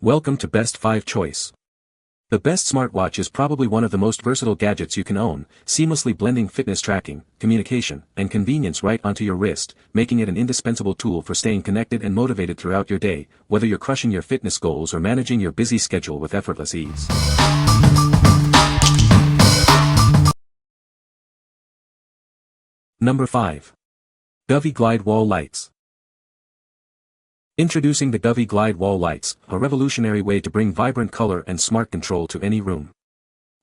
Welcome to Best 5 Choice. The Best smartwatch is probably one of the most versatile gadgets you can own, seamlessly blending fitness tracking, communication, and convenience right onto your wrist, making it an indispensable tool for staying connected and motivated throughout your day, whether you're crushing your fitness goals or managing your busy schedule with effortless ease. Number 5. Govee Glide Wall Lights. Introducing the Govee Glide Wall Lights, a revolutionary way to bring vibrant color and smart control to any room.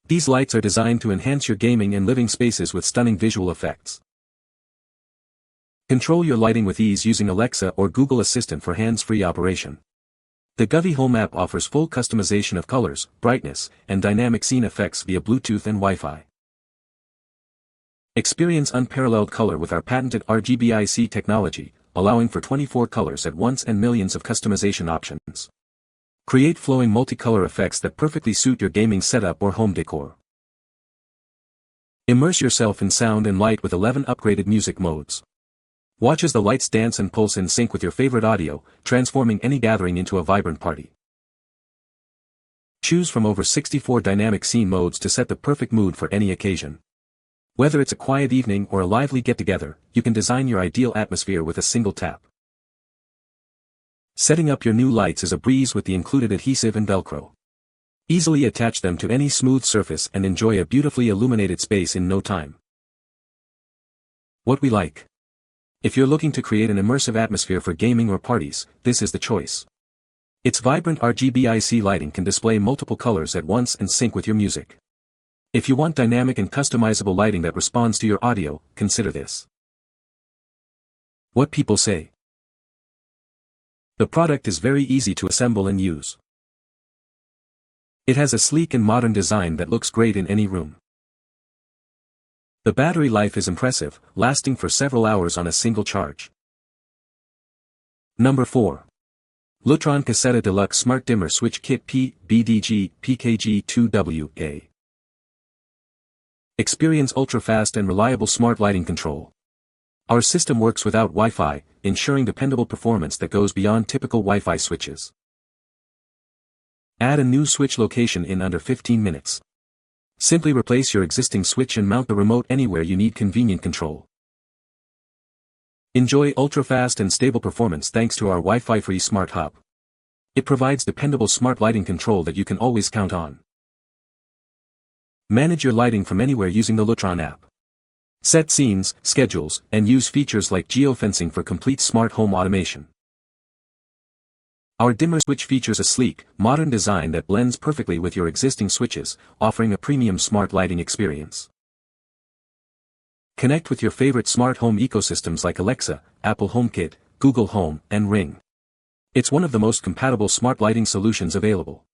These lights are designed to enhance your gaming and living spaces with stunning visual effects. Control your lighting with ease using Alexa or Google Assistant for hands-free operation. The Govee Home app offers full customization of colors, brightness, and dynamic scene effects via Bluetooth and Wi-Fi. Experience unparalleled color with our patented RGBIC technology, allowing for 24 colors at once and millions of customization options. Create flowing multicolor effects that perfectly suit your gaming setup or home decor. Immerse yourself in sound and light with 11 upgraded music modes. Watch as the lights dance and pulse in sync with your favorite audio, transforming any gathering into a vibrant party. Choose from over 64 dynamic scene modes to set the perfect mood for any occasion. Whether it's a quiet evening or a lively get-together, you can design your ideal atmosphere with a single tap. Setting up your new lights is a breeze with the included adhesive and Velcro. Easily attach them to any smooth surface and enjoy a beautifully illuminated space in no time. What we like. If you're looking to create an immersive atmosphere for gaming or parties, this is the choice. Its vibrant RGBIC lighting can display multiple colors at once and sync with your music. If you want dynamic and customizable lighting that responds to your audio, consider this. What people say. The product is very easy to assemble and use. It has a sleek and modern design that looks great in any room. The battery life is impressive, lasting for several hours on a single charge. Number 4. Lutron Caseta Deluxe Smart Dimmer Switch Kit PBDG PKG2WA. Experience ultra-fast and reliable smart lighting control. Our system works without Wi-Fi, ensuring dependable performance that goes beyond typical Wi-Fi switches. Add a new switch location in under 15 minutes. Simply replace your existing switch and mount the remote anywhere you need convenient control. Enjoy ultra-fast and stable performance thanks to our Wi-Fi free Smart Hub. It provides dependable smart lighting control that you can always count on. Manage your lighting from anywhere using the Lutron app. Set scenes, schedules, and use features like geofencing for complete smart home automation. Our dimmer switch features a sleek, modern design that blends perfectly with your existing switches, offering a premium smart lighting experience. Connect with your favorite smart home ecosystems like Alexa, Apple HomeKit, Google Home, and Ring. It's one of the most compatible smart lighting solutions available.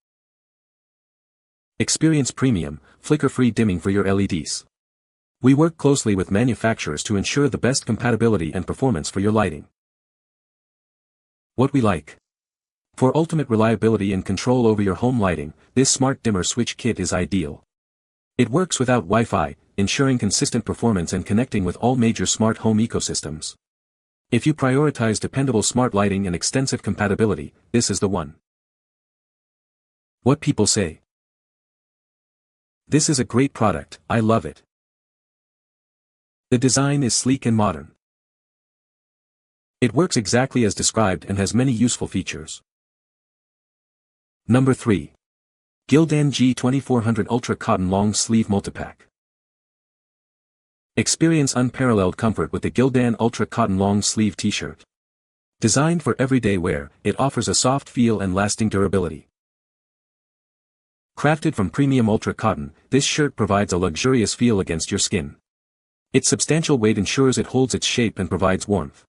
Experience premium, flicker-free dimming for your LEDs. We work closely with manufacturers to ensure the best compatibility and performance for your lighting. What we like. For ultimate reliability and control over your home lighting, this smart dimmer switch kit is ideal. It works without Wi-Fi, ensuring consistent performance and connecting with all major smart home ecosystems. If you prioritize dependable smart lighting and extensive compatibility, this is the one. What people say. This is a great product, I love it. The design is sleek and modern. It works exactly as described and has many useful features. Number 3. Gildan G2400 Ultra Cotton Long Sleeve Multipack. Experience unparalleled comfort with the Gildan Ultra Cotton Long Sleeve T-shirt. Designed for everyday wear, it offers a soft feel and lasting durability. Crafted from premium ultra cotton, this shirt provides a luxurious feel against your skin. Its substantial weight ensures it holds its shape and provides warmth.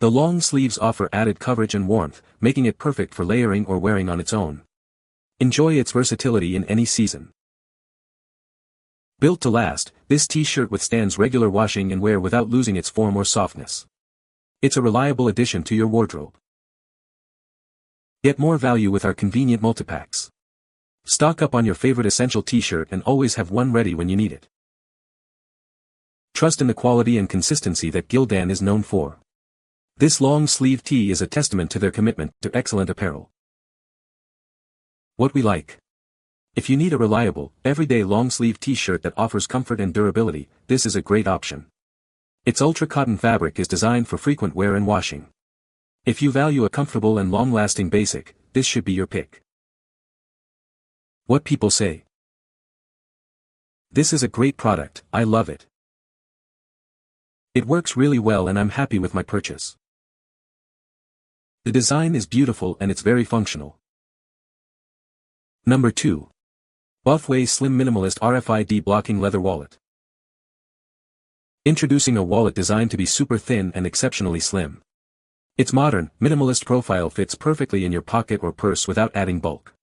The long sleeves offer added coverage and warmth, making it perfect for layering or wearing on its own. Enjoy its versatility in any season. Built to last, this t-shirt withstands regular washing and wear without losing its form or softness. It's a reliable addition to your wardrobe. Get more value with our convenient multipacks. Stock up on your favorite essential t-shirt and always have one ready when you need it. Trust in the quality and consistency that Gildan is known for. This long-sleeve tee is a testament to their commitment to excellent apparel. What we like. If you need a reliable, everyday long-sleeve t-shirt that offers comfort and durability, this is a great option. Its ultra-cotton fabric is designed for frequent wear and washing. If you value a comfortable and long-lasting basic, this should be your pick. What people say. This is a great product, I love it. It works really well and I'm happy with my purchase. The design is beautiful and it's very functional. Number 2. Buffway Slim Minimalist RFID Blocking Leather Wallet. Introducing a wallet designed to be super thin and exceptionally slim. Its modern, minimalist profile fits perfectly in your pocket or purse without adding bulk.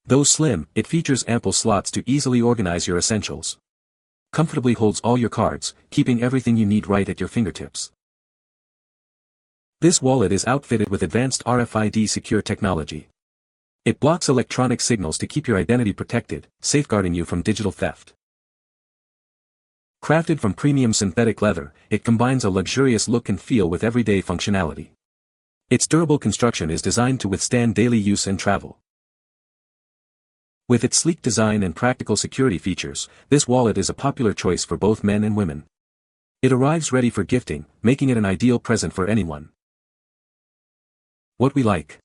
Though slim, it features ample slots to easily organize your essentials. Comfortably holds all your cards, keeping everything you need right at your fingertips. This wallet is outfitted with advanced RFID secure technology. It blocks electronic signals to keep your identity protected, safeguarding you from digital theft. Crafted from premium synthetic leather, it combines a luxurious look and feel with everyday functionality. Its durable construction is designed to withstand daily use and travel. With its sleek design and practical security features, this wallet is a popular choice for both men and women. It arrives ready for gifting, making it an ideal present for anyone. What we like.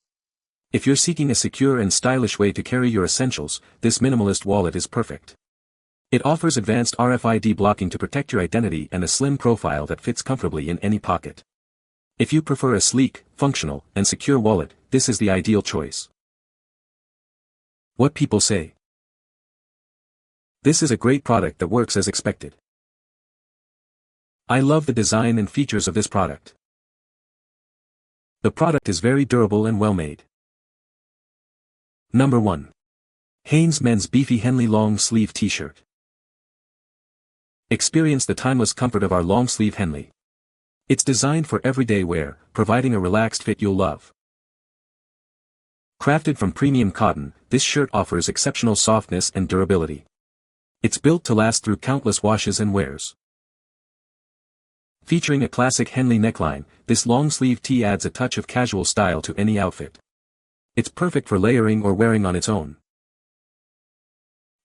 If you're seeking a secure and stylish way to carry your essentials, this minimalist wallet is perfect. It offers advanced RFID blocking to protect your identity and a slim profile that fits comfortably in any pocket. If you prefer a sleek, functional, and secure wallet, this is the ideal choice. What people say. This is a great product that works as expected. I love the design and features of this product. The product is very durable and well made. Number 1. Hanes Men's Beefy Henley Long Sleeve T-Shirt. Experience the timeless comfort of our long sleeve Henley. It's designed for everyday wear, providing a relaxed fit you'll love. Crafted from premium cotton, this shirt offers exceptional softness and durability. It's built to last through countless washes and wears. Featuring a classic Henley neckline, this long sleeve tee adds a touch of casual style to any outfit. It's perfect for layering or wearing on its own.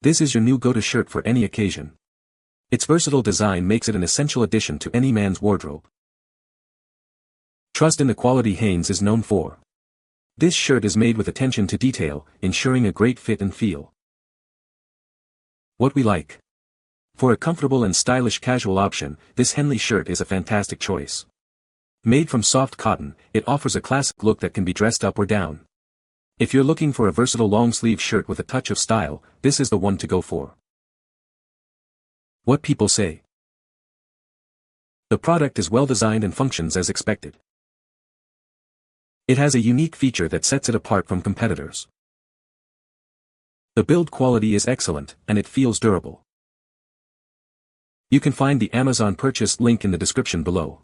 This is your new go-to shirt for any occasion. Its versatile design makes it an essential addition to any man's wardrobe. Trust in the quality Hanes is known for. This shirt is made with attention to detail, ensuring a great fit and feel. What we like. For a comfortable and stylish casual option, this Henley shirt is a fantastic choice. Made from soft cotton, it offers a classic look that can be dressed up or down. If you're looking for a versatile long-sleeve shirt with a touch of style, this is the one to go for. What people say. The product is well designed and functions as expected. It has a unique feature that sets it apart from competitors. The build quality is excellent, and it feels durable. You can find the Amazon purchase link in the description below.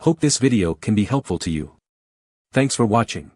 Hope this video can be helpful to you. Thanks for watching.